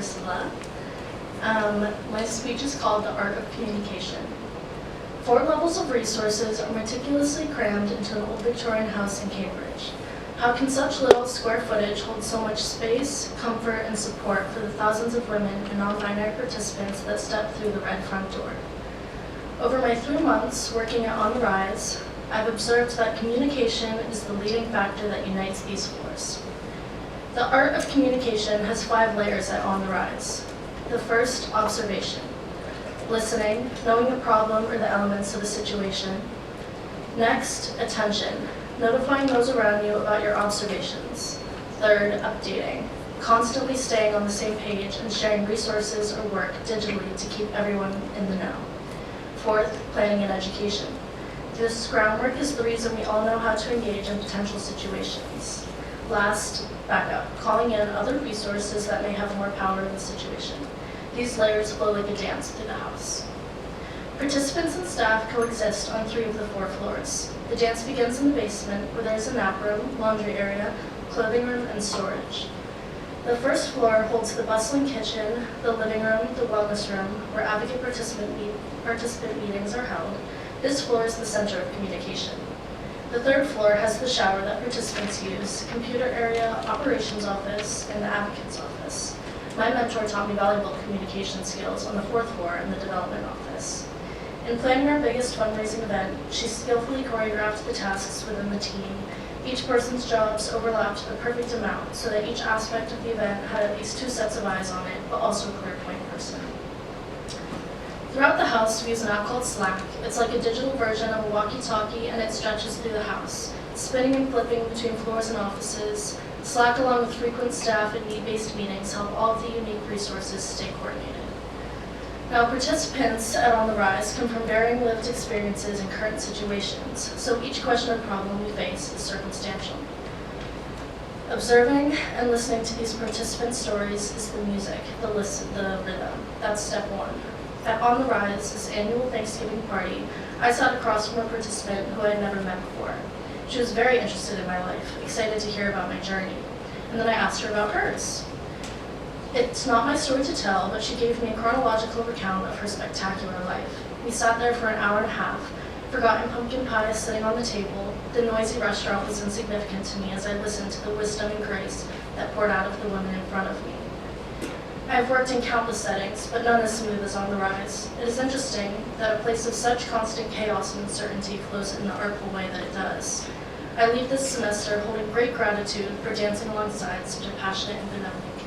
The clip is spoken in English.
Ursula. My speech is called The Art of Communication. 4 levels of resources are meticulously crammed into an old Victorian house in Cambridge. How can such little square footage hold so much space, comfort, and support for the thousands of women and non-binary participants that step through the red front door? Over my 3 months working at On the Rise, I've observed that communication is the leading factor that unites these floors. The art of communication has 5 layers at On the Rise. The first, observation. Listening, knowing the problem or the elements of the situation. Next, attention, notifying those around you about your observations. Third, updating, constantly staying on the same page and sharing resources or work digitally to keep everyone in the know. Fourth, planning and education. This groundwork is the reason we all know how to engage in potential situations. Last, backup, calling in other resources that may have more power in the situation. These layers flow like a dance through the house. Participants and staff coexist on 3 of the 4 floors. The dance begins in the basement, where there is a nap room, laundry area, clothing room, and storage. The first floor holds the bustling kitchen, the living room, the wellness room, where advocate participant meetings are held. This floor is the center of communication. The 3rd floor has the shower that participants use, computer area, operations office, and the advocate's office. My mentor taught me valuable communication skills on the 4th floor in the development office. In planning our biggest fundraising event, she skillfully choreographed the tasks within the team. Each person's jobs overlapped a perfect amount so that each aspect of the event had at least 2 sets of eyes on it, but also a clear point person. Throughout the house, we use an app called Slack. It's like a digital version of a walkie-talkie, and it stretches through the house, spinning and flipping between floors and offices. Slack, along with frequent staff and need-based meetings, help all of the unique resources stay coordinated. Now, participants at On the Rise come from varying lived experiences and current situations, so each question or problem we face is circumstantial. Observing and listening to these participant stories is the music, the rhythm. That's step 1. At On the Rise's annual Thanksgiving party, I sat across from a participant who I had never met before. She was very interested in my life, excited to hear about my journey, and then I asked her about hers. It's not my story to tell, but she gave me a chronological recount of her spectacular life. We sat there for an hour and a half, forgotten pumpkin pie sitting on the table. The noisy restaurant was insignificant to me as I listened to the wisdom and grace that poured out of the women in front of me. I have worked in countless settings, but none as smooth as On the Rise. It is interesting that a place of such constant chaos and uncertainty flows in the artful way that it does. I leave this semester holding great gratitude for dancing alongside such a passionate and benevolent